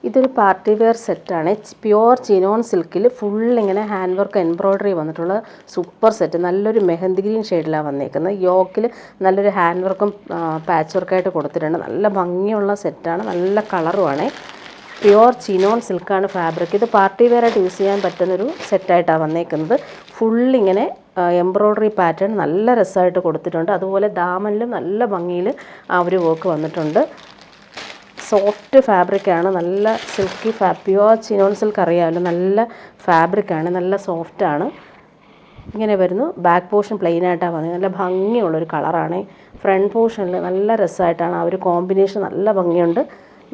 ഇതൊരു party wear സെറ്റാണ്. Pure chinon സിൽക്കിൽ ഫുൾ ഇങ്ങനെ ഹാൻഡ് വർക്ക് എംബ്രോയ്ഡറി വന്നിട്ടുള്ള സൂപ്പർ സെറ്റ്. നല്ലൊരു മെഹന്തി ഗ്രീൻ ഷെയ്ഡിലാണ് വന്നേക്കുന്നത്. യോക്കിൽ നല്ലൊരു ഹാൻഡ് വർക്കും പാച്ച് വർക്കായിട്ട് കൊടുത്തിട്ടുണ്ട്. നല്ല ഭംഗിയുള്ള സെറ്റാണ്, നല്ല കളറുമാണ്. പ്യുവർ ചിനോൺ സിൽക്കാണ് ഫാബ്രിക്. ഇത് പാർട്ടി വെയറായിട്ട് യൂസ് ചെയ്യാൻ പറ്റുന്നൊരു സെറ്റായിട്ടാണ് വന്നേക്കുന്നത്. ഫുള്ളിങ്ങനെ എംബ്രോയ്ഡറി പാറ്റേൺ നല്ല രസമായിട്ട് കൊടുത്തിട്ടുണ്ട്. അതുപോലെ ദാമനിലും നല്ല ഭംഗിയിൽ ആ ഒരു വർക്ക് വന്നിട്ടുണ്ട്. സോഫ്റ്റ് ഫാബ്രിക്കാണ്, നല്ല സിൽക്കി പ്യുവർ ചിനോൺ സിൽക്ക് അറിയാമല്ലോ, നല്ല ഫാബ്രിക്കാണ്, നല്ല സോഫ്റ്റാണ്. ഇങ്ങനെ വരുന്നു. ബാക്ക് പോർഷൻ പ്ലെയിൻ ആയിട്ടാണ് വന്നത്. നല്ല ഭംഗിയുള്ളൊരു കളറാണ്. ഫ്രണ്ട് പോർഷനിൽ നല്ല രസമായിട്ടാണ് ആ ഒരു കോമ്പിനേഷൻ, നല്ല ഭംഗിയുണ്ട്.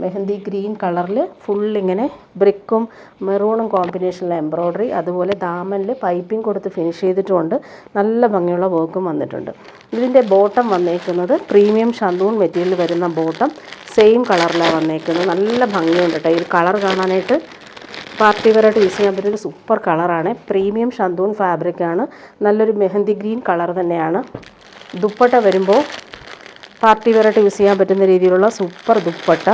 മെഹന്തി ഗ്രീൻ കളറിൽ ഫുള്ളിങ്ങനെ ബ്രിക്കും മെറൂണും കോമ്പിനേഷനിലെ എംബ്രോയ്ഡറി. അതുപോലെ ദാമനിൽ പൈപ്പിംഗ് കൊടുത്ത് ഫിനിഷ് ചെയ്തിട്ടുമുണ്ട്. നല്ല ഭംഗിയുള്ള വർക്കും വന്നിട്ടുണ്ട്. ഇതിൻ്റെ ബോട്ടം വന്നേക്കുന്നത് പ്രീമിയം ഷന്തൂൺ മെറ്റീരിയൽ വരുന്ന ബോട്ടം സെയിം കളറിലാണ് വന്നേക്കുന്നത്. നല്ല ഭംഗിയുണ്ട് കേട്ടോ. ഈ കളർ കാണാനായിട്ട് പാർട്ടി വെയറായിട്ട് യൂസ് ചെയ്യാൻ പറ്റിയൊരു സൂപ്പർ കളറാണ്. പ്രീമിയം ഷന്തൂൺ ഫാബ്രിക്കാണ്. നല്ലൊരു മെഹന്തി ഗ്രീൻ കളർ തന്നെയാണ്. ദുപ്പട്ട വരുമ്പോൾ പാർട്ടി വെയറായിട്ട് യൂസ് ചെയ്യാൻ പറ്റുന്ന രീതിയിലുള്ള സൂപ്പർ ദുപ്പട്ട.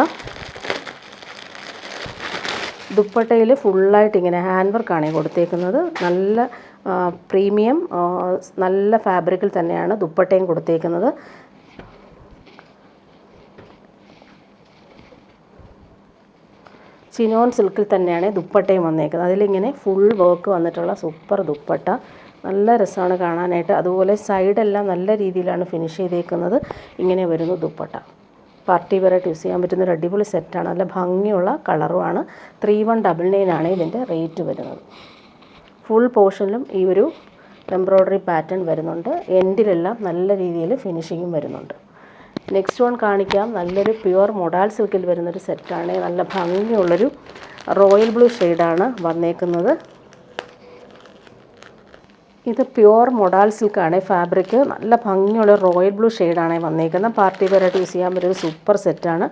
ദുപ്പട്ടയിൽ ഫുള്ളായിട്ട് ഇങ്ങനെ ഹാൻഡ് വർക്കാണ് കൊടുത്തേക്കുന്നത്. നല്ല പ്രീമിയം നല്ല ഫാബ്രിക്കിൽ തന്നെയാണ് ദുപ്പട്ടയും കൊടുത്തേക്കുന്നത്. ചിനോൺ സിൽക്കിൽ തന്നെയാണ് ദുപ്പട്ടയും വന്നേക്കുന്നത്. അതിലിങ്ങനെ ഫുൾ വർക്ക് വന്നിട്ടുള്ള സൂപ്പർ ദുപ്പട്ട. നല്ല രസമാണ് കാണാനായിട്ട്. അതുപോലെ സൈഡെല്ലാം നല്ല രീതിയിലാണ് ഫിനിഷ് ചെയ്തേക്കുന്നത്. ഇങ്ങനെ വരുന്നു ദുപ്പട്ട. പാർട്ടി വെയറായിട്ട് യൂസ് ചെയ്യാൻ പറ്റുന്നൊരു അടിപൊളി സെറ്റാണ്. നല്ല ഭംഗിയുള്ള കളറുമാണ്. 3199 ആണ് ഇതിൻ്റെ റേറ്റ് വരുന്നത്. ഫുൾ പോർഷനിലും ഈ ഒരു എംബ്രോയ്ഡറി പാറ്റേൺ വരുന്നുണ്ട്. എൻഡിലെല്ലാം നല്ല രീതിയിൽ ഫിനിഷിങ്ങും വരുന്നുണ്ട്. നെക്സ്റ്റ് വൺ കാണിക്കാം. നല്ലൊരു പ്യുവർ മൊഡാൾ സിൽക്കിൽ വരുന്നൊരു സെറ്റാണ്. നല്ല ഭംഗിയുള്ളൊരു റോയൽ ബ്ലൂ ഷെയ്ഡാണ് വന്നേക്കുന്നത്. ഇത് പ്യുവർ മൊഡാൾ സിൽക്കാണ് ഫാബ്രിക്. നല്ല ഭംഗിയുള്ള റോയൽ ബ്ലൂ ഷെയ്ഡാണ് വന്നേക്കുന്നത്. പാർട്ടി വെയറായിട്ട് യൂസ് ചെയ്യാൻ പറ്റിയൊരു സൂപ്പർ സെറ്റാണ്.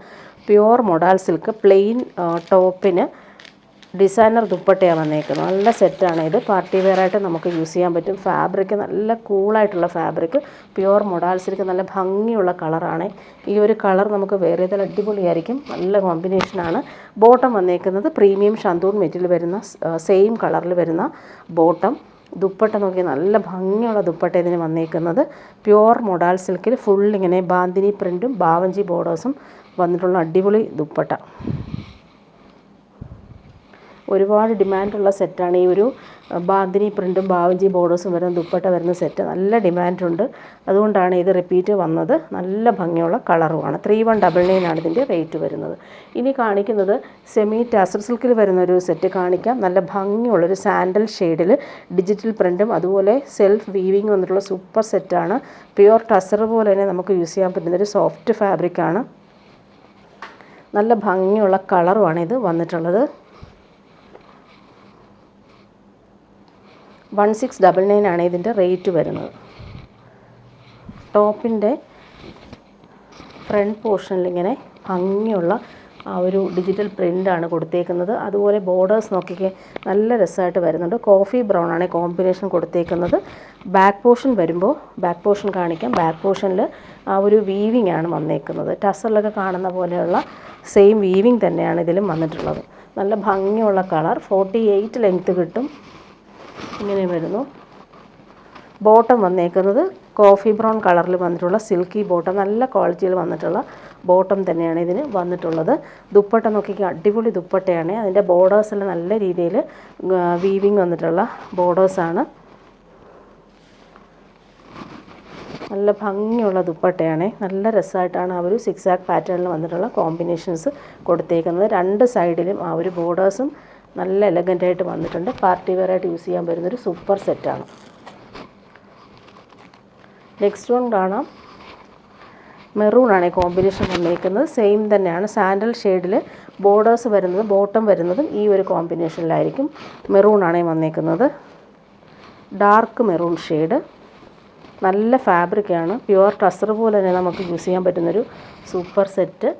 പ്യുവർ മൊഡാൾ സിൽക്ക് പ്ലെയിൻ ടോപ്പിന് ഡിസൈനർ ദുപ്പട്ടയാണ് വന്നേക്കുന്നത്. നല്ല സെറ്റാണ് ഇത്. പാർട്ടി വെയറായിട്ട് നമുക്ക് യൂസ് ചെയ്യാൻ പറ്റും. ഫാബ്രിക് നല്ല കൂളായിട്ടുള്ള ഫാബ്രിക്. പ്യുവർ മൊഡാൾ സിൽക്ക് നല്ല ഭംഗിയുള്ള കളറാണ്. ഈ ഒരു കളർ നമുക്ക് വേറെ ഏതെങ്കിലും അടിപൊളിയായിരിക്കും. നല്ല കോമ്പിനേഷനാണ്. ബോട്ടം വന്നേക്കുന്നത് പ്രീമിയം ഷന്തൂൺ മെറ്റീരിയൽ വരുന്ന സെയിം കളറിൽ വരുന്ന ബോട്ടം. ദുപ്പട്ട നോക്കി നല്ല ഭംഗിയുള്ള ദുപ്പട്ട ഇതിന് വന്നേക്കുന്നത്. പ്യുവർ മൊഡാൾ സിൽക്കിൽ ഫുള്ളിങ്ങനെ ബാന്തിനി പ്രിൻറ്റും ബാവഞ്ചി ബോർഡേഴ്സും വന്നിട്ടുള്ള അടിപൊളി ദുപ്പട്ട. ഒരുപാട് ഡിമാൻഡുള്ള സെറ്റാണ് ഈ ഒരു ബാന്തിനി പ്രിൻറ്റും ബാവഞ്ചി ബോർഡേഴ്സും വരുന്ന ദുപ്പട്ട വരുന്ന സെറ്റ്. നല്ല ഡിമാൻഡുണ്ട്. അതുകൊണ്ടാണ് ഇത് റിപ്പീറ്റ് വന്നത്. നല്ല ഭംഗിയുള്ള കളറുമാണ്. 3199 ആണ് ഇതിൻ്റെ റേറ്റ് വരുന്നത്. ഇനി കാണിക്കുന്നത് സെമി ടാസർ സിൽക്കിൽ വരുന്നൊരു സെറ്റ് കാണിക്കാം. നല്ല ഭംഗിയുള്ളൊരു സാൻഡൽ ഷെയ്ഡിൽ ഡിജിറ്റൽ പ്രിൻറ്റും അതുപോലെ സെൽഫ് വീവിങ് വന്നിട്ടുള്ള സൂപ്പർ സെറ്റാണ്. പ്യുവർ ടസർ പോലെ തന്നെ നമുക്ക് യൂസ് ചെയ്യാൻ പറ്റുന്നൊരു സോഫ്റ്റ് ഫാബ്രിക്കാണ്. നല്ല ഭംഗിയുള്ള കളറുമാണ് ഇത് വന്നിട്ടുള്ളത്. 1699 ആണ് ഇതിൻ്റെ റേറ്റ് വരുന്നത്. ടോപ്പിൻ്റെ ഫ്രണ്ട് പോർഷനിൽ ഇങ്ങനെ ഭംഗിയുള്ള ആ ഒരു ഡിജിറ്റൽ പ്രിൻ്റാണ് കൊടുത്തേക്കുന്നത്. അതുപോലെ ബോർഡേഴ്സ് നോക്കിക്കേ നല്ല രസമായിട്ട് വരുന്നുണ്ട്. കോഫി ബ്രൗൺ ആണ് കോമ്പിനേഷൻ കൊടുത്തേക്കുന്നത്. ബാക്ക് പോർഷൻ വരുമ്പോൾ ബാക്ക് പോർഷൻ കാണിക്കാം. ബാക്ക് പോർഷനിൽ ആ ഒരു വീവിങ് ആണ് വന്നേക്കുന്നത്. ടസറിലൊക്കെ കാണുന്ന പോലെയുള്ള സെയിം വീവിങ് തന്നെയാണ് ഇതിലും വന്നിട്ടുള്ളത്. നല്ല ഭംഗിയുള്ള കളർ. 48 ലെങ്ത്ത് കിട്ടും. ഇങ്ങനെ വരുന്നു. ബോട്ടം വന്നേക്കുന്നത് കോഫി ബ്രൗൺ കളറിൽ വന്നിട്ടുള്ള സിൽക്കി ബോട്ടം. നല്ല ക്വാളിറ്റിയിൽ വന്നിട്ടുള്ള ബോട്ടം തന്നെയാണ് ഇതിന് വന്നിട്ടുള്ളത്. ദുപ്പട്ട നോക്കിക്കുക, അടിപൊളി ദുപ്പട്ടയാണ്. അതിൻ്റെ ബോർഡേഴ്സെല്ലാം നല്ല രീതിയിൽ വീവിങ് വന്നിട്ടുള്ള ബോർഡേഴ്സാണ്. നല്ല ഭംഗിയുള്ള ദുപ്പട്ടയാണ്. നല്ല രസമായിട്ടാണ് ആ ഒരു സിക്സാക്ക് പാറ്റേണിൽ വന്നിട്ടുള്ള കോമ്പിനേഷൻസ് കൊടുത്തേക്കുന്നത്. രണ്ട് സൈഡിലും ആ ഒരു ബോർഡേഴ്സും നല്ല എലഗൻ്റായിട്ട് വന്നിട്ടുണ്ട്. പാർട്ടി വെയറായിട്ട് യൂസ് ചെയ്യാൻ പറ്റുന്നൊരു സൂപ്പർ സെറ്റാണ്. നെക്സ്റ്റ് വൺ കാണാം. മെറൂണാണ് കോമ്പിനേഷൻ വന്നേക്കുന്നത്. സെയിം തന്നെയാണ്. സാൻഡൽ ഷെയ്ഡിൽ ബോർഡേഴ്സ് വരുന്നത്, ബോട്ടം വരുന്നതും ഈ ഒരു കോമ്പിനേഷനിലായിരിക്കും. മെറൂണാണ് വന്നേക്കുന്നത്. Dark maroon shade. നല്ല ഫാബ്രിക്കാണ്. പ്യുവർ ടസർ പോലെ തന്നെ നമുക്ക് യൂസ് ചെയ്യാൻ പറ്റുന്നൊരു സൂപ്പർ സെറ്റ്.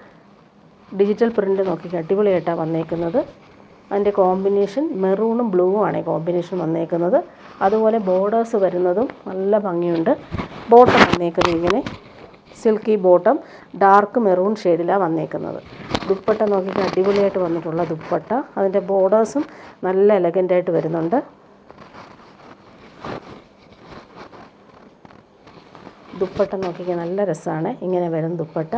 ഡിജിറ്റൽ പ്രിൻ്റ് നോക്കി അടിപൊളിയായിട്ടാണ് വന്നേക്കുന്നത്. അതിൻ്റെ കോമ്പിനേഷൻ മെറൂണും ബ്ലൂവും ആണ് കോമ്പിനേഷൻ വന്നേക്കുന്നത്. അതുപോലെ ബോർഡേഴ്സ് വരുന്നതും നല്ല ഭംഗിയുണ്ട്. ബോട്ടം വന്നേക്കുന്നത് ഇങ്ങനെ സിൽക്കി ബോട്ടം ഡാർക്ക് മെറൂൺ ഷെയ്ഡിലാണ് വന്നേക്കുന്നത്. ദുപ്പട്ട നോക്കിയിട്ട് അടിപൊളിയായിട്ട് വന്നിട്ടുള്ള ദുപ്പട്ട. അതിൻ്റെ ബോർഡേഴ്സും നല്ല എലഗൻ്റായിട്ട് വരുന്നുണ്ട്. ദുപ്പട്ട നോക്കിക്കാൻ നല്ല രസമാണ്. ഇങ്ങനെ വരുന്ന ദുപ്പട്ട.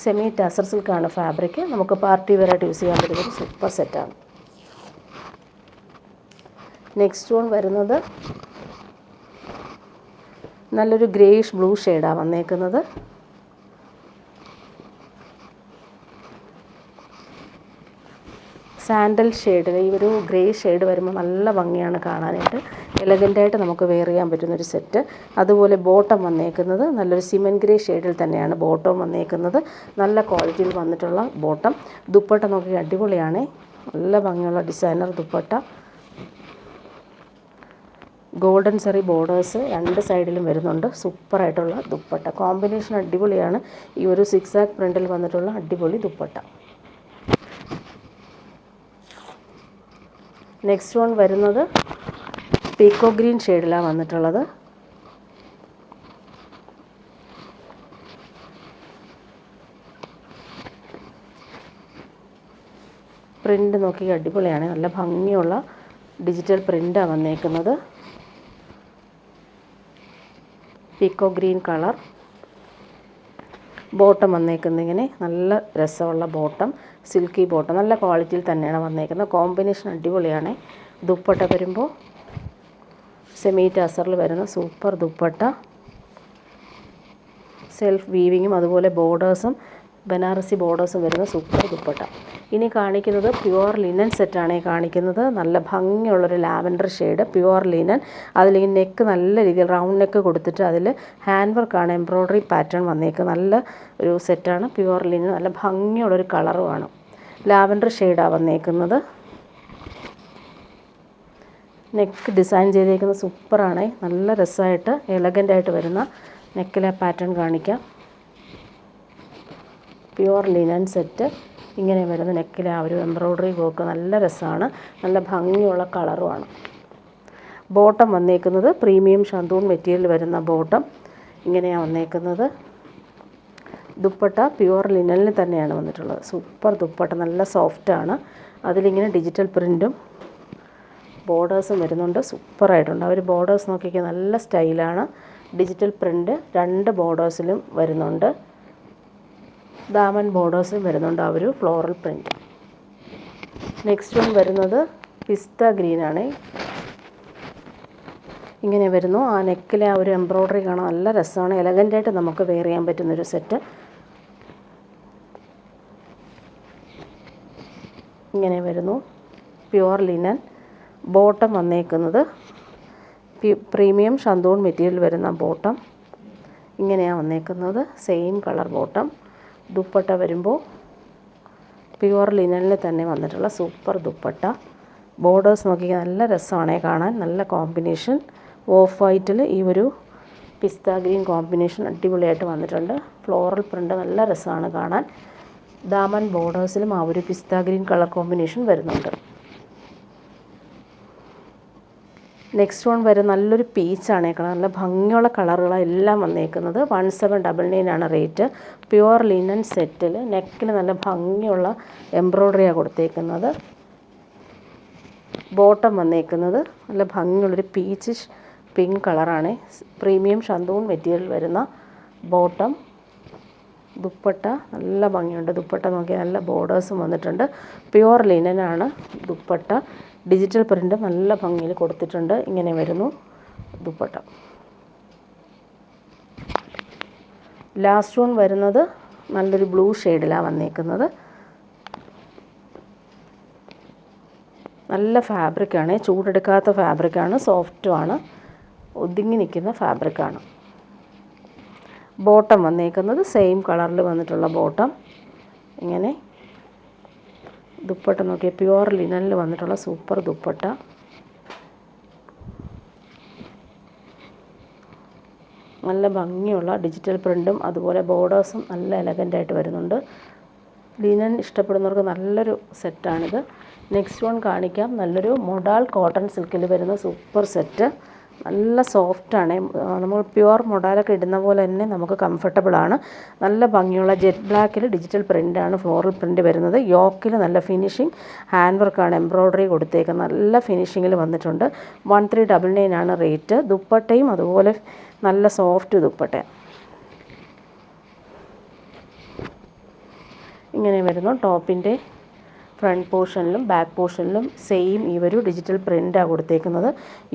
സെമി ടസർ സിൽക്കാണ് ഫാബ്രിക്. നമുക്ക് പാർട്ടി വെയറായിട്ട് യൂസ് ചെയ്യാൻ പറ്റുന്നൊരു സൂപ്പർ സെറ്റാണ്. നെക്സ്റ്റ് വൺ വരുന്നത് നല്ലൊരു ഗ്രേയിഷ് ബ്ലൂ ഷെയ്ഡാണ് വന്നേക്കുന്നത്. സാൻഡൽ ഷെയ്ഡിൽ ഈ ഒരു ഗ്രേ ഷെയ്ഡ് വരുമ്പോൾ നല്ല ഭംഗിയാണ് കാണാനായിട്ട്. എലഗൻ്റായിട്ട് നമുക്ക് വെയർ ചെയ്യാൻ പറ്റുന്നൊരു സെറ്റ്. അതുപോലെ ബോട്ടം വന്നേക്കുന്നത് നല്ലൊരു സിമൻ ഗ്രേ ഷെയ്ഡിൽ തന്നെയാണ് ബോട്ടം വന്നേക്കുന്നത്. നല്ല ക്വാളിറ്റിയിൽ വന്നിട്ടുള്ള ബോട്ടം. ദുപ്പട്ട നോക്കി അടിപൊളിയാണ്. നല്ല ഭംഗിയുള്ള ഡിസൈനർ ദുപ്പട്ട. ഗോൾഡൻ സെറി ബോർഡേഴ്സ് രണ്ട് സൈഡിലും വരുന്നുണ്ട്. സൂപ്പറായിട്ടുള്ള ദുപ്പട്ട. കോമ്പിനേഷൻ അടിപൊളിയാണ്. ഈ ഒരു സിക്സാക് പ്രിൻറ്റിൽ വന്നിട്ടുള്ള അടിപൊളി ദുപ്പട്ട. നെക്സ്റ്റ് വൺ വരുന്നത് പീക്കോ ഗ്രീൻ ഷെയ്ഡിലാണ് വന്നിട്ടുള്ളത്. പ്രിൻ്റ് നോക്കി അടിപൊളിയാണ്. നല്ല ഭംഗിയുള്ള ഡിജിറ്റൽ പ്രിൻ്റാണ് വന്നേക്കുന്നത്. പീക്കോ ഗ്രീൻ കളർ. ബോട്ടം വന്നേക്കുന്നത് ഇങ്ങനെ നല്ല രസമുള്ള ബോട്ടം. Silky bottom. നല്ല ക്വാളിറ്റിയിൽ തന്നെയാണ് വന്നേക്കുന്നത്. കോമ്പിനേഷൻ അടിപൊളിയാണ്. ദുപ്പട്ട വരുമ്പോൾ സെമി ടസറിൽ വരുന്ന സൂപ്പർ ദുപ്പട്ട. സെൽഫ് വീവിങ്ങും അതുപോലെ ബോർഡേഴ്സും ബനാറസി ബോർഡേഴ്സും വരുന്ന സൂപ്പർ ദുപ്പട്ട. ഇനി കാണിക്കുന്നത് പ്യുവർ ലിനൻ സെറ്റാണ് കാണിക്കുന്നത്. നല്ല ഭംഗിയുള്ളൊരു ലാവൻഡർ ഷെയ്ഡ് പ്യുവർ ലിനൻ. അതിലേക്ക് നെക്ക് നല്ല രീതിയിൽ റൗണ്ട് നെക്ക് കൊടുത്തിട്ട് അതിൽ ഹാൻഡ് വർക്കാണ്, എംബ്രോയ്ഡറി പാറ്റേൺ വന്നേക്കുന്നത്. നല്ല ഒരു സെറ്റാണ്. Pure linen. നല്ല ഭംഗിയുള്ളൊരു കളറുമാണ്. ലാവൻഡർ ഷെയ്ഡാണ് വന്നേക്കുന്നത്. നെക്ക് ഡിസൈൻ ചെയ്തേക്കുന്നത് സൂപ്പറാണ്. നല്ല രസമായിട്ട് എലഗൻ്റായിട്ട് വരുന്ന നെക്കിലെ പാറ്റേൺ കാണിക്കാം. Pure linen set. ഇങ്ങനെ വരുന്ന നെക്കിലെ ആ ഒരു എംബ്രോയ്ഡറി വർക്ക് നല്ല രസമാണ്. നല്ല ഭംഗിയുള്ള കളറുമാണ്. ബോട്ടം വന്നേക്കുന്നത് പ്രീമിയം ഷന്തൂൺ മെറ്റീരിയൽ വരുന്ന ബോട്ടം. ഇങ്ങനെയാണ് വന്നേക്കുന്നത്. ദുപ്പട്ട പ്യുവർ ലിനനിൽ തന്നെയാണ് വന്നിട്ടുള്ളത്. സൂപ്പർ ദുപ്പട്ട. നല്ല സോഫ്റ്റാണ്. അതിലിങ്ങനെ ഡിജിറ്റൽ പ്രിൻറ്റും ബോർഡേഴ്സും വരുന്നുണ്ട്. സൂപ്പറായിട്ടുണ്ട്. അവർ ബോർഡേഴ്സ് നോക്കിക്കാൻ നല്ല സ്റ്റൈലാണ്. ഡിജിറ്റൽ പ്രിൻറ്റ് രണ്ട് ബോർഡേഴ്സിലും വരുന്നുണ്ട്. ദാമൻ ബോർഡേഴ്സും വരുന്നുണ്ട്. ആ ഒരു ഫ്ലോറൽ പ്രിൻറ്റ്. നെക്സ്റ്റ് വൺ വരുന്നത് പിസ്ത ഗ്രീനാണ്. ഇങ്ങനെ വരുന്നു. ആ നെക്കിലെ ആ ഒരു എംബ്രോയ്ഡറി കാണാൻ നല്ല രസമാണ്. എലഗൻ്റായിട്ട് നമുക്ക് വെയർ ചെയ്യാൻ പറ്റുന്നൊരു സെറ്റ്. ഇങ്ങനെ വരുന്നു. Pure linen. ബോട്ടം വന്നേക്കുന്നത് പ്രീമിയം ഷന്തൂൺ മെറ്റീരിയൽ വരുന്ന ബോട്ടം. ഇങ്ങനെയാണ് വന്നേക്കുന്നത്. Same colour bottom. ദുപ്പട്ട വരുമ്പോൾ പ്യുവർ ലിനനിൽ തന്നെ വന്നിട്ടുള്ള സൂപ്പർ ദുപ്പട്ട. ബോർഡേഴ്സ് നോക്കി നല്ല രസമാണ് കാണാൻ. നല്ല കോമ്പിനേഷൻ. ഓഫ് വൈറ്റിൽ ഈ ഒരു പിസ്ത ഗ്രീൻ കോമ്പിനേഷൻ അടിപൊളിയായിട്ട് വന്നിട്ടുണ്ട്. ഫ്ലോറൽ പ്രിൻ്റ് നല്ല രസമാണ് കാണാൻ. ദാമൻ ബോർഡേഴ്സിലും ആ ഒരു പിസ്ത ഗ്രീൻ കളർ കോമ്പിനേഷൻ വരുന്നുണ്ട്. നെക്സ്റ്റ് വൺ വരെ നല്ലൊരു പീച്ചാണ് കാണാൻ. നല്ല ഭംഗിയുള്ള കളറുകളാണ് എല്ലാം വന്നേക്കുന്നത്. 1799 ആണ് റേറ്റ്. പ്യുവർ ലിനൻ സെറ്റിൽ നെക്കിന് നല്ല ഭംഗിയുള്ള എംബ്രോയ്ഡറിയാണ് കൊടുത്തേക്കുന്നത്. ബോട്ടം വന്നേക്കുന്നത് നല്ല ഭംഗിയുള്ളൊരു പീച്ചിഷ് പിങ്ക് കളറാണ്. പ്രീമിയം ഷന്തൂൺ മെറ്റീരിയൽ വരുന്ന ബോട്ടം. ദുപ്പട്ട നല്ല ഭംഗിയുണ്ട്. ദുപ്പട്ട നോക്കിയാൽ നല്ല ബോർഡേഴ്സും വന്നിട്ടുണ്ട്. പ്യുവർ ലിനനാണ് ദുപ്പട്ട. ഡിജിറ്റൽ പ്രിൻ്റ് നല്ല ഭംഗിയിൽ കൊടുത്തിട്ടുണ്ട്. ഇങ്ങനെ വരുന്നു ദുപ്പട്ട. ലാസ്റ്റ് വൺ വരുന്നത് നല്ലൊരു ബ്ലൂ ഷെയ്ഡിലാണ് വന്നേക്കുന്നത്. നല്ല ഫാബ്രിക്കാണ്. ചൂടെടുക്കാത്ത ഫാബ്രിക്കാണ്. സോഫ്റ്റുമാണ്. ഒതുങ്ങി നിൽക്കുന്ന ഫാബ്രിക്കാണ്. ബോട്ടം വന്നേക്കുന്നത് സെയിം കളറിൽ വന്നിട്ടുള്ള ബോട്ടം. ഇങ്ങനെ ദുപ്പട്ട നോക്കിയാൽ പ്യുവർ ലിനനിൽ വന്നിട്ടുള്ള സൂപ്പർ ദുപ്പട്ട. നല്ല ഭംഗിയുള്ള ഡിജിറ്റൽ പ്രിൻറ്റും അതുപോലെ ബോർഡേഴ്സും നല്ല എലഗൻ്റായിട്ട് വരുന്നുണ്ട്. ലിനൻ ഇഷ്ടപ്പെടുന്നവർക്ക് നല്ലൊരു സെറ്റാണിത്. നെക്സ്റ്റ് വൺ കാണിക്കാം. നല്ലൊരു മൊഡാൾ കോട്ടൺ സിൽക്കിൽ വരുന്ന സൂപ്പർ സെറ്റ്. നല്ല സോഫ്റ്റാണ്. നമ്മൾ പ്യുവർ മൊഡാലൊക്കെ ഇടുന്ന പോലെ തന്നെ നമുക്ക് കംഫർട്ടബിളാണ്. നല്ല ഭംഗിയുള്ള ജെറ്റ് ബ്ലാക്കിൽ ഡിജിറ്റൽ പ്രിൻ്റാണ് ഫ്ലോറൽ പ്രിൻ്റ് വരുന്നത്. യോക്കിൽ നല്ല ഫിനിഷിങ് ഹാൻഡ് വർക്കാണ് എംബ്രോയ്ഡറി കൊടുത്തേക്കുന്നത്. നല്ല ഫിനിഷിങ്ങിൽ വന്നിട്ടുണ്ട്. 1399 ആണ് റേറ്റ്. ദുപ്പട്ടയും അതുപോലെ നല്ല സോഫ്റ്റ് ദുപ്പട്ട ഇങ്ങനെ വരുന്നു. ടോപ്പിൻ്റെ ഫ്രണ്ട് പോർഷനിലും ബാക്ക് പോർഷനിലും സെയിം ഈ ഒരു ഡിജിറ്റൽ പ്രിൻ്റാണ് കൊടുത്തേക്കുന്നത്.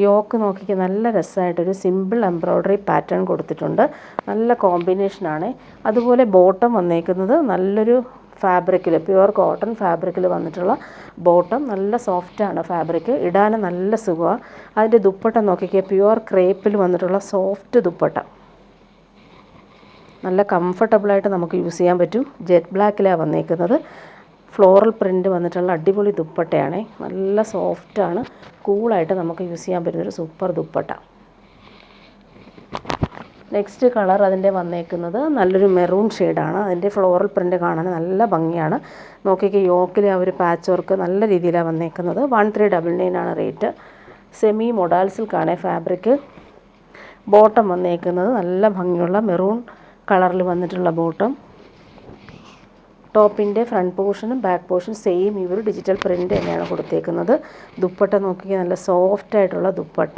യോക്ക് നോക്കിക്ക് നല്ല രസമായിട്ടൊരു സിമ്പിൾ എംബ്രോയ്ഡറി പാറ്റേൺ കൊടുത്തിട്ടുണ്ട്. നല്ല കോമ്പിനേഷനാണ്. അതുപോലെ ബോട്ടം വന്നേക്കുന്നത് നല്ലൊരു ഫാബ്രിക്കിൽ പ്യുവർ കോട്ടൺ ഫാബ്രിക്കിൽ വന്നിട്ടുള്ള ബോട്ടം. നല്ല സോഫ്റ്റാണ് ഫാബ്രിക്, ഇടാനും നല്ല സുഖമാണ്. അതിൻ്റെ ദുപ്പട്ട നോക്കിക്കുക, പ്യുവർ ക്രേപ്പിൽ വന്നിട്ടുള്ള സോഫ്റ്റ് ദുപ്പട്ട. നല്ല കംഫർട്ടബിളായിട്ട് നമുക്ക് യൂസ് ചെയ്യാൻ പറ്റും. ജെറ്റ് ബ്ലാക്കിലാണ് വന്നേക്കുന്നത്. ഫ്ലോറൽ പ്രിൻ്റ് വന്നിട്ടുള്ള അടിപൊളി ദുപ്പട്ടയാണ്. നല്ല സോഫ്റ്റാണ്. കൂളായിട്ട് നമുക്ക് യൂസ് ചെയ്യാൻ പറ്റുന്നൊരു സൂപ്പർ ദുപ്പട്ട. നെക്സ്റ്റ് കളർ അതിൻ്റെ വന്നേക്കുന്നത് നല്ലൊരു മെറൂൺ ഷെയ്ഡാണ്. അതിൻ്റെ ഫ്ലോറൽ പ്രിൻ്റ് കാണാൻ നല്ല ഭംഗിയാണ്. നോക്കിക്ക് യോക്കിൽ ആ ഒരു പാച്ച് വർക്ക് നല്ല രീതിയിലാണ് വന്നേക്കുന്നത്. 1399 ആണ് റേറ്റ്. സെമി മൊഡാൽ സിൽക്കാണ് ഫാബ്രിക്. ബോട്ടം വന്നേക്കുന്നത് നല്ല ഭംഗിയുള്ള മെറൂൺ കളറിൽ വന്നിട്ടുള്ള ബോട്ടം. ടോപ്പിൻ്റെ ഫ്രണ്ട് പോർഷനും ബാക്ക് പോർഷനും സെയിം ഈ ഒരു ഡിജിറ്റൽ പ്രിൻ്റ് തന്നെയാണ് കൊടുത്തേക്കുന്നത്. ദുപ്പട്ട നോക്കിയാൽ നല്ല സോഫ്റ്റായിട്ടുള്ള ദുപ്പട്ട.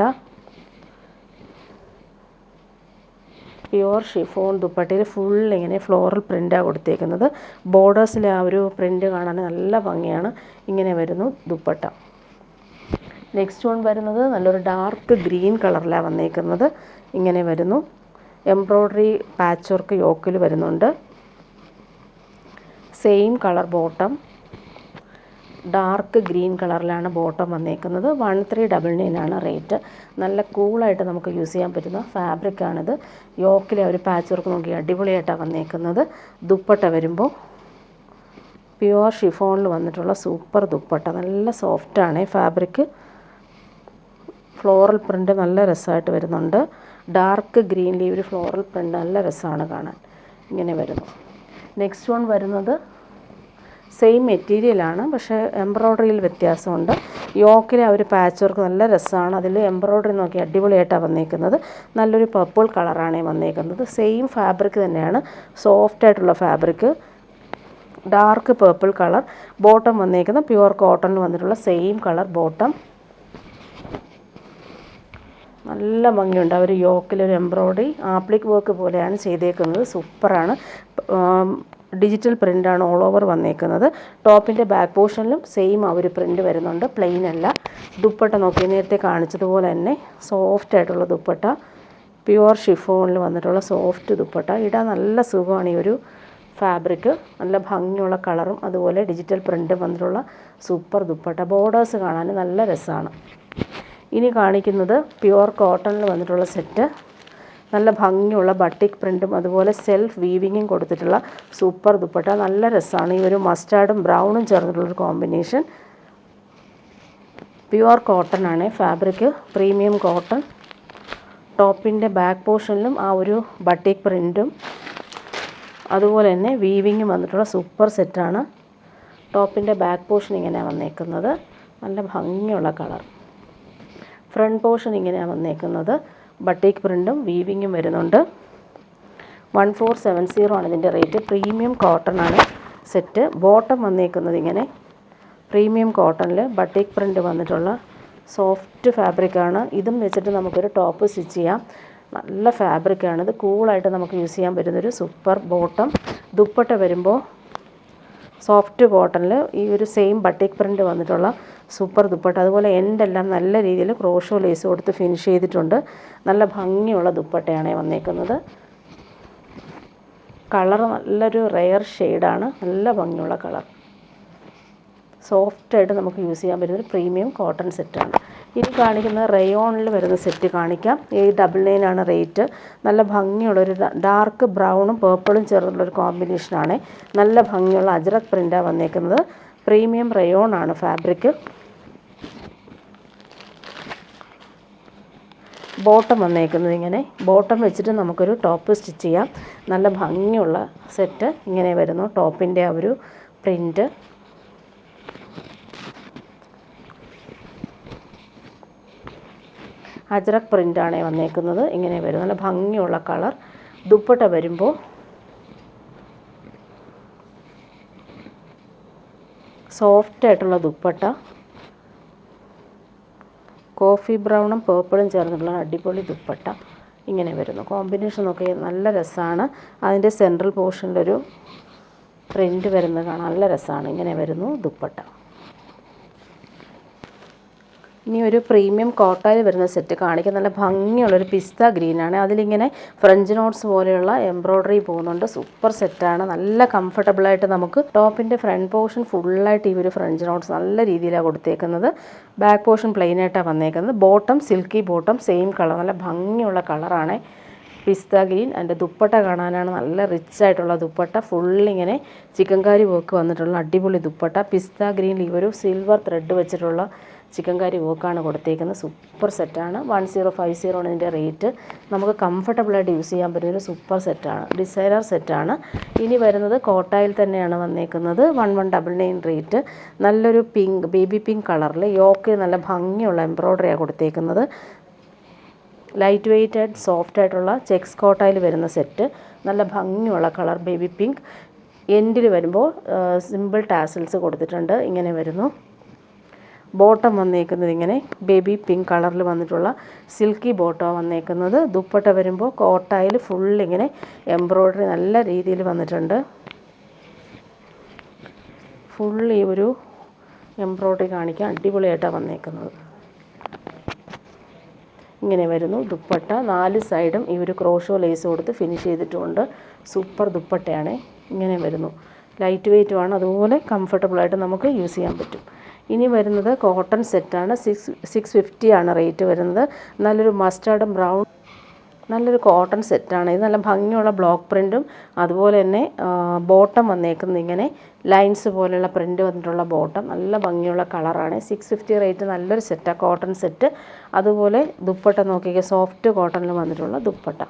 പ്യുവർ ഷിഫോൺ ദുപ്പട്ടയിൽ ഫുൾ ഇങ്ങനെ ഫ്ലോറൽ പ്രിൻ്റാണ് കൊടുത്തേക്കുന്നത്. ബോർഡേഴ്സിൽ ആ ഒരു പ്രിൻ്റ് കാണാൻ നല്ല ഭംഗിയാണ്. ഇങ്ങനെ വരുന്നു ദുപ്പട്ട. നെക്സ്റ്റ് വൺ വരുന്നത് നല്ലൊരു ഡാർക്ക് ഗ്രീൻ കളറിലാണ് വന്നേക്കുന്നത്. ഇങ്ങനെ വരുന്നു. എംബ്രോയ്ഡറി പാച്ച് വർക്ക് യോക്കിൽ വരുന്നുണ്ട്. Same colour bottom. Dark green കളറിലാണ് ബോട്ടം വന്നേക്കുന്നത്. 1399 ആണ് റേറ്റ്. നല്ല കൂളായിട്ട് നമുക്ക് യൂസ് ചെയ്യാൻ പറ്റുന്ന ഫാബ്രിക്കാണിത്. യോക്കിലെ ഒരു പാച്ച് വർക്ക് നോക്കി അടിപൊളിയായിട്ടാണ് വന്നേക്കുന്നത്. ദുപ്പട്ട വരുമ്പോൾ പ്യുവർ ഷിഫോണിൽ വന്നിട്ടുള്ള സൂപ്പർ ദുപ്പട്ട. നല്ല സോഫ്റ്റാണ് ഫാബ്രിക്. ഫ്ലോറൽ പ്രിൻ്റ് നല്ല രസമായിട്ട് വരുന്നുണ്ട്. ഡാർക്ക് ഗ്രീനിൽ ഒരു ഫ്ലോറൽ പ്രിൻ്റ് നല്ല രസമാണ് കാണാൻ. ഇങ്ങനെ വരുന്നു. നെക്സ്റ്റ് വൺ വരുന്നത് സെയിം മെറ്റീരിയലാണ്, പക്ഷേ എംബ്രോയ്ഡറിയിൽ വ്യത്യാസമുണ്ട്. യോക്കിലെ ഒരു പാച്ച് വർക്ക് നല്ല രസമാണ്. അതിൽ എംബ്രോയ്ഡറി നോക്കി അടിപൊളിയായിട്ടാണ് വന്നേക്കുന്നത്. നല്ലൊരു പർപ്പിൾ കളറാണ് വന്നേക്കുന്നത്. സെയിം ഫാബ്രിക് തന്നെയാണ്, സോഫ്റ്റായിട്ടുള്ള fabric. Dark purple colour. Bottom വന്നേക്കുന്നത് പ്യുവർ കോട്ടണിൽ വന്നിട്ടുള്ള സെയിം കളർ ബോട്ടം. നല്ല ഭംഗിയുണ്ട്. അവർ യോക്കിലൊരു എംബ്രോയ്ഡറി ആപ്ലിക് വർക്ക് പോലെയാണ് ചെയ്തേക്കുന്നത്. സൂപ്പറാണ്. ഡിജിറ്റൽ പ്രിൻ്റാണ് ഓൾ ഓവർ വന്നേക്കുന്നത്. ടോപ്പിൻ്റെ ബാക്ക് പോർഷനിലും സെയിം ആ ഒരു പ്രിൻ്റ് വരുന്നുണ്ട്. പ്ലെയിൻ അല്ല. ദുപ്പട്ട നോക്കി നേരത്തെ കാണിച്ചതുപോലെ തന്നെ സോഫ്റ്റായിട്ടുള്ള ദുപ്പട്ട. പ്യുവർ ഷിഫോണിൽ വന്നിട്ടുള്ള സോഫ്റ്റ് ദുപ്പട്ട. ഇടാൻ നല്ല സുഖമാണ് ഈ ഒരു ഫാബ്രിക്. നല്ല ഭംഗിയുള്ള കളറും അതുപോലെ ഡിജിറ്റൽ പ്രിൻ്റ് വന്നിട്ടുള്ള സൂപ്പർ ദുപ്പട്ട. ബോർഡേഴ്സ് കാണാൻ നല്ല രസമാണ്. ഇനി കാണിക്കുന്നത് പ്യുവർ കോട്ടണിൽ വന്നിട്ടുള്ള സെറ്റ്. നല്ല ഭംഗിയുള്ള ബട്ടിക് പ്രിൻറ്റും അതുപോലെ സെൽഫ് വീവിങ്ങും കൊടുത്തിട്ടുള്ള സൂപ്പർ ദുപ്പട്ട. നല്ല രസമാണ്. ഈ ഒരു മസ്റ്റാർഡും ബ്രൗണും ചേർന്നിട്ടുള്ളൊരു കോമ്പിനേഷൻ. പ്യുവർ കോട്ടൺ ആണ് ഫാബ്രിക്. Premium cotton. ടോപ്പിൻ്റെ ബാക്ക് പോർഷനിലും ആ ഒരു ബട്ടിക് പ്രിൻറ്റും അതുപോലെ തന്നെ വീവിങ്ങും വന്നിട്ടുള്ള സൂപ്പർ സെറ്റാണ്. ടോപ്പിൻ്റെ ബാക്ക് പോർഷൻ ഇങ്ങനെയാണ് വന്നേക്കുന്നത്. നല്ല ഭംഗിയുള്ള കളർ. ഫ്രണ്ട് പോർഷൻ ഇങ്ങനെയാണ് വന്നേക്കുന്നത്. ബട്ടിക് പ്രിൻറ്റും വീവിങ്ങും വരുന്നുണ്ട്. 1470 ആണ് ഇതിൻ്റെ റേറ്റ്. പ്രീമിയം കോട്ടൺ ആണ് സെറ്റ്. ബോട്ടം വന്നേക്കുന്നത് ഇങ്ങനെ പ്രീമിയം കോട്ടണിൽ ബട്ടിക് പ്രിൻ്റ് വന്നിട്ടുള്ള സോഫ്റ്റ് ഫാബ്രിക്കാണ്. ഇതും വെച്ചിട്ട് നമുക്കൊരു ടോപ്പ് സ്റ്റിച്ച് ചെയ്യാം. നല്ല ഫാബ്രിക്കാണ്. ഇത് കൂളായിട്ട് നമുക്ക് യൂസ് ചെയ്യാൻ പറ്റുന്നൊരു സൂപ്പർ ബോട്ടം. ദുപ്പട്ട വരുമ്പോൾ സോഫ്റ്റ് കോട്ടണിൽ ഈ ഒരു സെയിം ബട്ടിക് പ്രിൻ്റ് വന്നിട്ടുള്ള സൂപ്പർ ദുപ്പട്ട. അതുപോലെ എൻഡെല്ലാം നല്ല രീതിയിൽ ക്രോഷോ ലേസ് കൊടുത്ത് ഫിനിഷ് ചെയ്തിട്ടുണ്ട്. നല്ല ഭംഗിയുള്ള ദുപ്പട്ടയാണ് വന്നേക്കുന്നത്. കളർ നല്ലൊരു റെയർ ഷെയ്ഡാണ്. നല്ല ഭംഗിയുള്ള കളർ. സോഫ്റ്റായിട്ട് നമുക്ക് യൂസ് ചെയ്യാൻ പറ്റുന്നൊരു പ്രീമിയം കോട്ടൺ സെറ്റാണ്. ഇനി കാണിക്കുന്ന റയോണിൽ വരുന്ന സെറ്റ് കാണിക്കാം. 899 ആണ് റേറ്റ്. നല്ല ഭംഗിയുള്ളൊരു ഡാർക്ക് ബ്രൗണും പേർപ്പിളും ചേർന്നുള്ളൊരു കോമ്പിനേഷനാണ്. നല്ല ഭംഗിയുള്ള അജ്രക് പ്രിൻ്റാണ് വന്നേക്കുന്നത്. പ്രീമിയം റയോൺ ആണ് ഫാബ്രിക്. ബോട്ടം വന്നേക്കുന്നത് ഇങ്ങനെ. ബോട്ടം വെച്ചിട്ട് നമുക്കൊരു ടോപ്പ് സ്റ്റിച്ച് ചെയ്യാം. നല്ല ഭംഗിയുള്ള സെറ്റ് ഇങ്ങനെ വരുന്നു. ടോപ്പിൻ്റെ ആ ഒരു പ്രിൻ്റ്. അജ്രക് പ്രിൻ്റാണ് വന്നേക്കുന്നത്. ഇങ്ങനെ വരും, നല്ല ഭംഗിയുള്ള കളർ. ദുപ്പട്ട വരുമ്പോൾ സോഫ്റ്റായിട്ടുള്ള ദുപ്പട്ട, കോഫി ബ്രൗണും പേർപ്പിളും ചേർന്നിട്ടുള്ള അടിപൊളി ദുപ്പട്ട ഇങ്ങനെ വരുന്നു. കോമ്പിനേഷൻ ഒക്കെ നല്ല രസമാണ്. അതിൻ്റെ സെൻട്രൽ പോർഷനിലൊരു പ്രിൻ്റ് വരുന്നത് കാണാൻ നല്ല രസമാണ്. ഇങ്ങനെ വരുന്നു ദുപ്പട്ട. ഇനി ഒരു പ്രീമിയം കോട്ടയിൽ വരുന്ന സെറ്റ് കാണിക്കാൻ. നല്ല ഭംഗിയുള്ളൊരു പിസ്ത ഗ്രീനാണ്. അതിലിങ്ങനെ ഫ്രഞ്ച് നോട്ട്സ് പോലെയുള്ള എംബ്രോയ്ഡറി പോകുന്നുണ്ട്. സൂപ്പർ സെറ്റാണ്. നല്ല കംഫർട്ടബിളായിട്ട് നമുക്ക് ടോപ്പിൻ്റെ ഫ്രണ്ട് പോർഷൻ ഫുള്ളായിട്ട് ഈ ഒരു ഫ്രഞ്ച് നോട്ട്സ് നല്ല രീതിയിലാണ് കൊടുത്തേക്കുന്നത്. ബാക്ക് പോർഷൻ പ്ലെയിൻ ആയിട്ടാണ് വന്നേക്കുന്നത്. Bottom silky bottom, same colour, നല്ല ഭംഗിയുള്ള കളറാണ് പിസ്ത ഗ്രീൻ. അതിൻ്റെ ദുപ്പട്ട കാണാനാണ് നല്ല റിച്ച് ആയിട്ടുള്ള ദുപ്പട്ട. ഫുള്ളിങ്ങനെ ചിക്കൻകാരി വർക്ക് വന്നിട്ടുള്ള അടിപൊളി ദുപ്പട്ട. പിസ്ത ഗ്രീനിൽ ഈ ഒരു സിൽവർ ത്രെഡ് വെച്ചിട്ടുള്ള ചിക്കൻകാരി വർക്കാണ് കൊടുത്തേക്കുന്നത്. സൂപ്പർ സെറ്റാണ്. 1050 ആണ് ഇതിൻ്റെ റേറ്റ്. നമുക്ക് കംഫർട്ടബിളായിട്ട് യൂസ് ചെയ്യാൻ പറ്റുന്നൊരു സൂപ്പർ സെറ്റാണ്, ഡിസൈനർ സെറ്റാണ്. ഇനി വരുന്നത് കോട്ടായിൽ തന്നെയാണ് വന്നേക്കുന്നത്. 1199 റേറ്റ്. നല്ലൊരു പിങ്ക്, ബേബി പിങ്ക് കളറിൽ യോക്ക് നല്ല ഭംഗിയുള്ള എംബ്രോയ്ഡറിയാണ് കൊടുത്തേക്കുന്നത്. ലൈറ്റ് വെയ്റ്റ് ആയിട്ട് സോഫ്റ്റ് ആയിട്ടുള്ള ചെക്സ് കോട്ടായിൽ വരുന്ന സെറ്റ്. നല്ല ഭംഗിയുള്ള കളർ ബേബി പിങ്ക്. എൻഡിൽ വരുമ്പോൾ സിമ്പിൾ ടാസിൽസ് കൊടുത്തിട്ടുണ്ട്. ഇങ്ങനെ വരുന്നു. ബോട്ടം വന്നേക്കുന്നത് ഇങ്ങനെ ബേബി പിങ്ക് കളറിൽ വന്നിട്ടുള്ള സിൽക്കി ബോട്ടമാണ് വന്നേക്കുന്നത്. ദുപ്പട്ട വരുമ്പോൾ കോട്ടായിൽ ഫുള്ളിങ്ങനെ എംബ്രോയ്ഡറി നല്ല രീതിയിൽ വന്നിട്ടുണ്ട്. ഫുൾ ഈ ഒരു എംബ്രോയ്ഡറി കാണിക്കാൻ അടിപൊളിയായിട്ടാണ് വന്നേക്കുന്നത്. ഇങ്ങനെ വരുന്നു ദുപ്പട്ട. 4 സൈഡും ഈ ഒരു ക്രോഷോ ലേസ് കൊടുത്ത് ഫിനിഷ് ചെയ്തിട്ടുമുണ്ട്. സൂപ്പർ ദുപ്പട്ടയാണ്. ഇങ്ങനെ വരുന്നു. ലൈറ്റ് വെയ്റ്റുമാണ്, അതുപോലെ കംഫർട്ടബിളായിട്ട് നമുക്ക് യൂസ് ചെയ്യാൻ പറ്റും. ഇനി വരുന്നത് കോട്ടൺ സെറ്റാണ്. 650 ആണ് റേറ്റ് വരുന്നത്. നല്ലൊരു മസ്റ്റാർഡ് ബ്രൗൺ, നല്ലൊരു കോട്ടൺ സെറ്റാണ് ഇത്. നല്ല ഭംഗിയുള്ള ബ്ലോക്ക് പ്രിൻറ്റും അതുപോലെ തന്നെ ബോട്ടം വന്നേക്കുന്നത് ഇങ്ങനെ ലൈൻസ് പോലെയുള്ള പ്രിൻറ്റ് വന്നിട്ടുള്ള ബോട്ടം. നല്ല ഭംഗിയുള്ള കളറാണ്. 650 റേറ്റ്. നല്ലൊരു സെറ്റാണ് കോട്ടൺ സെറ്റ്. അതുപോലെ ദുപ്പട്ട നോക്കിക്കുക, സോഫ്റ്റ് കോട്ടണിൽ വന്നിട്ടുള്ള ദുപ്പട്ട.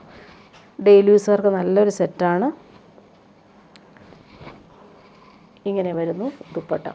ഡെയിലി യൂസർക്ക് നല്ലൊരു സെറ്റാണ്. ഇങ്ങനെ വരുന്നു ദുപ്പട്ട.